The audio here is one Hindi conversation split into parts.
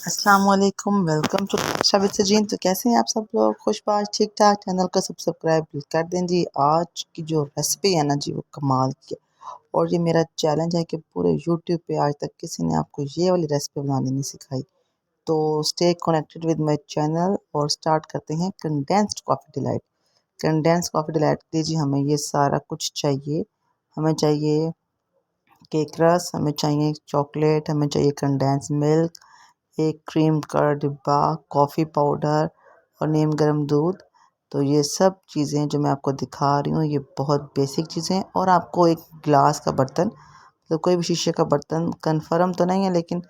अस्सलाम वालेकुम, वेलकम टू शाबित सजीन। तो कैसे हैं आप सब लोग? खुशबाश ठीक ठाक। चैनल को सब्सक्राइब कर दें जी। आज की जो रेसिपी है ना जी, वो कमाल की है। और ये मेरा चैलेंज है कि पूरे यूट्यूब पे आज तक किसी ने आपको ये वाली रेसिपी बनानी नहीं सिखाई। तो stay connected with my channel और स्टार्ट करते हैं condensed coffee delight. Condensed coffee delight के लिए जी हमें ये सारा कुछ चाहिए। हमें चाहिए केक रस, हमें चाहिए चॉकलेट, हमें चाहिए कंडेंस मिल्क, एक क्रीम का डिब्बा, कॉफ़ी पाउडर और नीम गर्म दूध। तो ये सब चीज़ें जो मैं आपको दिखा रही हूँ ये बहुत बेसिक चीज़ें हैं। और आपको एक गिलास का बर्तन, तो कोई भी शीशे का बर्तन, कंफर्म तो नहीं है लेकिन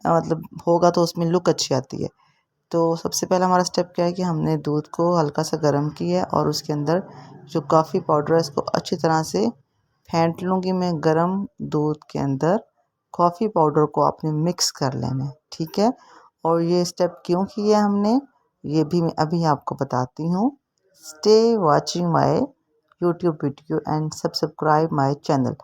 मतलब होगा तो उसमें लुक अच्छी आती है। तो सबसे पहला हमारा स्टेप क्या है कि हमने दूध को हल्का सा गर्म किया है और उसके अंदर जो कॉफ़ी पाउडर है इसको अच्छी तरह से फेंट लूँगी मैं। गर्म दूध के अंदर कॉफ़ी पाउडर को आपने मिक्स कर लेना है, ठीक है। और ये स्टेप क्यों किया हमने, ये भी मैं अभी आपको बताती हूँ। Stay watching my YouTube video and subscribe my channel.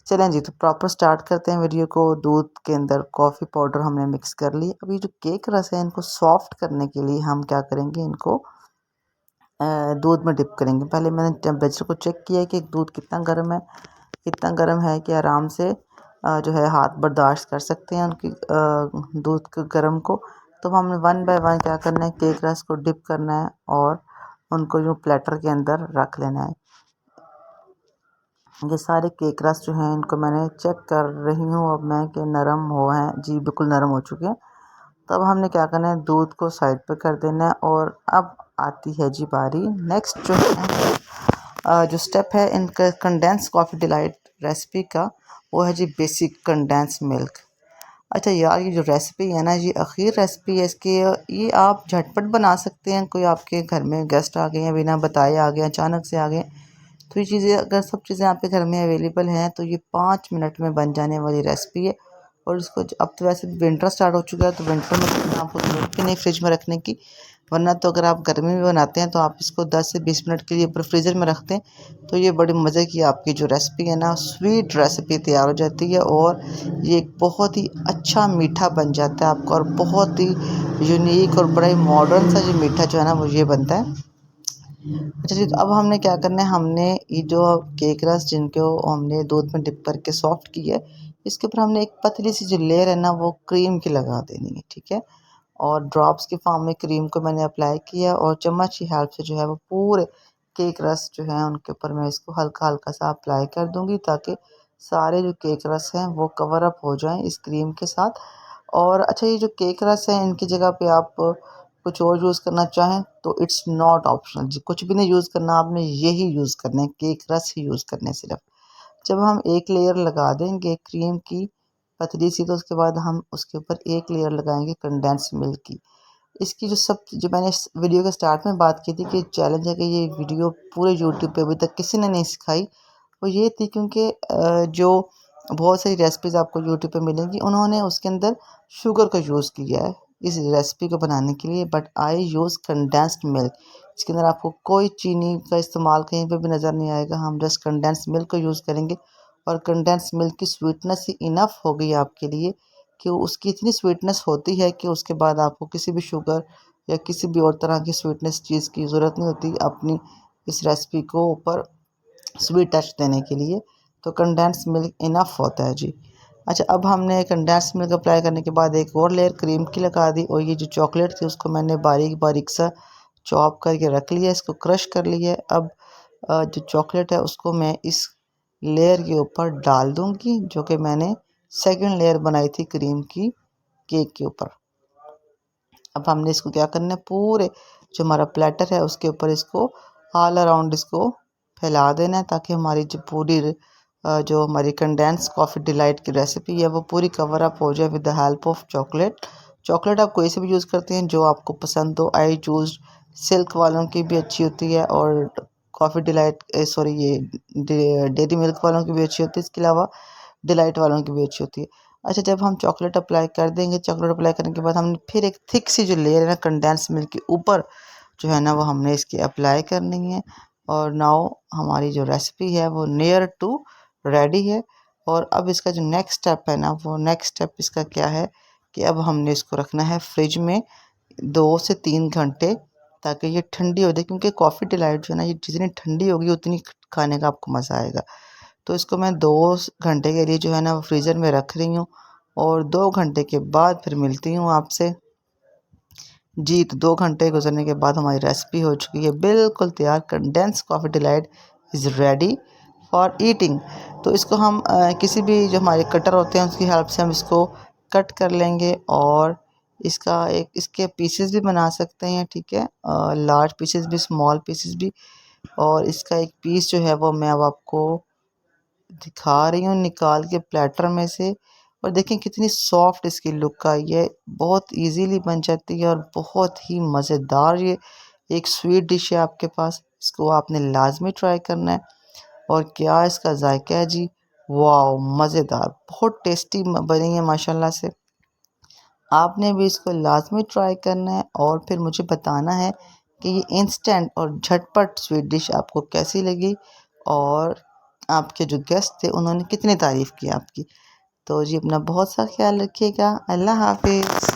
चलें जी, तो प्रॉपर स्टार्ट करते हैं वीडियो को। दूध के अंदर कॉफ़ी पाउडर हमने मिक्स कर ली। अभी जो केक रस है इनको सॉफ्ट करने के लिए हम क्या करेंगे, इनको दूध में डिप करेंगे। पहले मैंने टेम्परेचर को चेक किया है कि दूध कितना गर्म है। इतना गर्म है कि आराम से जो है हाथ बर्दाश्त कर सकते हैं उनकी दूध के गर्म को। तो हमने वन बाय वन क्या करना है, केक रस को डिप करना है और उनको यूँ प्लेटर के अंदर रख लेना है। ये सारे केक रस जो हैं इनको मैंने चेक कर रही हूँ अब मैं कि नरम हो हैं जी, बिल्कुल नरम हो चुके हैं। तब हमने क्या करना है, दूध को साइड पे कर देना है। और अब आती है जी बारी नेक्स्ट जो है जो स्टेप है इनका कंडेंस कॉफ़ी डिलाइट रेसिपी का, वो है जी बेसिक कंडेंस मिल्क। अच्छा यार, ये जो रेसिपी है ना, ये आखिर रेसिपी है इसकी, ये आप झटपट बना सकते हैं। कोई आपके घर में गेस्ट आ गए हैं, बिना बताए आ गए, अचानक से आ गए, तो ये चीज़ें अगर सब चीज़ें आपके घर में अवेलेबल हैं तो ये 5 मिनट में बन जाने वाली रेसिपी है। और इसको अब तो वैसे भी विंटर स्टार्ट हो चुका है, तो विंटर में तो आपको ज़रूरत भी नहीं फ्रिज में रखने की। वरना तो अगर आप गर्मी में बनाते हैं तो आप इसको 10 से 20 मिनट के लिए ऊपर फ्रीज़र में रखते हैं, तो ये बड़ी मज़े की आपकी जो रेसिपी है ना, स्वीट रेसिपी तैयार हो जाती है। और ये एक बहुत ही अच्छा मीठा बन जाता है आपका, और बहुत ही यूनिक और बड़ा ही मॉडर्न सा जो मीठा जो है ना वो ये बनता है। अच्छा जी, तो अब हमने क्या करना है, हमने ये जो केक रस जिनको हमने दूध में डिप करके सॉफ्ट किया है, इसके ऊपर हमने एक पतली सी जो लेयर है ना वो क्रीम की लगा देनी है, ठीक है। और ड्रॉप्स के फॉर्म में क्रीम को मैंने अप्लाई किया और चम्मच की हेल्प से जो है वो पूरे केक रस जो है उनके ऊपर मैं इसको हल्का हल्का सा अप्लाई कर दूंगी, ताकि सारे जो केक रस हैं वो कवर अप हो जाएं इस क्रीम के साथ। और अच्छा, ये जो केक रस है इनकी जगह पे आप कुछ और यूज़ करना चाहें तो इट्स नॉट ऑप्शनल जी, कुछ भी नहीं यूज़ करना, आपने यही यूज़ करना है, केक रस ही यूज़ करने सिर्फ। जब हम एक लेयर लगा देंगे क्रीम की पतली सी, तो उसके बाद हम उसके ऊपर एक लेयर लगाएंगे कंडेंस मिल्क की। इसकी जो मैंने इस वीडियो के स्टार्ट में बात की थी कि चैलेंज है कि ये वीडियो पूरे यूट्यूब पे अभी तक किसी ने नहीं सिखाई, वो ये थी क्योंकि जो बहुत सारी रेसिपीज़ आपको यूट्यूब पे मिलेंगी उन्होंने उसके अंदर शुगर का यूज़ किया है इस रेसिपी को बनाने के लिए, but I use condensed milk. इसके अंदर आपको कोई चीनी का इस्तेमाल कहीं पे भी नज़र नहीं आएगा, हम जस्ट कंडेंस्ड मिल्क को यूज़ करेंगे। और कंडेंस्ड मिल्क की स्वीटनेस ही इनफ हो गई आपके लिए कि उसकी इतनी स्वीटनेस होती है कि उसके बाद आपको किसी भी शुगर या किसी भी और तरह की स्वीटनेस चीज़ की ज़रूरत नहीं होती अपनी इस रेसिपी को ऊपर स्वीट टच देने के लिए। तो कंडेंस मिल्क इनफ होता है जी। अच्छा, अब हमने कंडेंस मिल्क अप्लाई करने के बाद एक और लेयर क्रीम की लगा दी, और ये जो चॉकलेट थी उसको मैंने बारीक बारीक सा चॉप करके रख लिया, इसको क्रश कर लिया है। अब जो चॉकलेट है उसको मैं इस लेयर के ऊपर डाल दूंगी, जो कि मैंने सेकंड लेयर बनाई थी क्रीम की केक के ऊपर। अब हमने इसको क्या करना है, पूरे जो हमारा प्लेटर है उसके ऊपर इसको ऑल अराउंड इसको फैला देना है, ताकि हमारी जो पूरी जो हमारी कंडेंस कॉफ़ी डिलाइट की रेसिपी है वो पूरी कवर अप हो जाए with the help of chocolate. Chocolate आप कोई से भी यूज़ करते हैं जो आपको पसंद हो। आई चूज़ सिल्क वालों की भी अच्छी होती है, और कॉफ़ी डिलाइट सॉरी ये डेयरी मिल्क वालों की भी अच्छी होती है, इसके अलावा डिलाइट वालों की भी अच्छी होती है। अच्छा, जब हम चॉकलेट अप्लाई कर देंगे, चॉकलेट अप्लाई करने के बाद हमने फिर एक थिक सी जो लेयर है ना कंडेंस मिल्क के ऊपर जो है ना वो हमने इसकी अप्लाई करनी है। और नाउ हमारी जो रेसिपी है वो नियर टू रेडी है। और अब इसका जो नेक्स्ट स्टेप है ना, वो नेक्स्ट स्टेप इसका क्या है कि अब हमने इसको रखना है फ्रिज में 2 से 3 घंटे, ताकि ये ठंडी हो जाए, क्योंकि कॉफ़ी डिलाइट जो है ना, ये जितनी ठंडी होगी उतनी खाने का आपको मज़ा आएगा। तो इसको मैं 2 घंटे के लिए जो है ना वो फ्रीज़र में रख रही हूँ, और 2 घंटे के बाद फिर मिलती हूँ आपसे। जी, तो 2 घंटे गुज़रने के बाद हमारी रेसिपी हो चुकी है बिल्कुल तैयार। Condense coffee delight is ready for eating. तो इसको हम किसी भी जो हमारे कटर होते हैं उसकी हेल्प से हम इसको कट कर लेंगे, और इसका एक इसके पीसेस भी बना सकते हैं, ठीक है, लार्ज पीसेस भी, स्मॉल पीसेस भी। और इसका एक पीस जो है वो मैं अब आपको दिखा रही हूँ निकाल के प्लेटर में से। और देखें कितनी सॉफ्ट इसकी लुक आई है, बहुत इजीली बन जाती है और बहुत ही मज़ेदार ये एक स्वीट डिश है आपके पास। इसको आपने लाजमी ट्राई करना है। और क्या इसका जायका है जी, वाओ, मज़ेदार, बहुत टेस्टी बनी है माशाल्लाह से। आपने भी इसको लाजमी ट्राई करना है और फिर मुझे बताना है कि ये इंस्टेंट और झटपट स्वीट डिश आपको कैसी लगी, और आपके जो गेस्ट थे उन्होंने कितनी तारीफ़ की आपकी। तो जी अपना बहुत सा ख्याल रखिएगा। अल्लाह हाफ़िज़।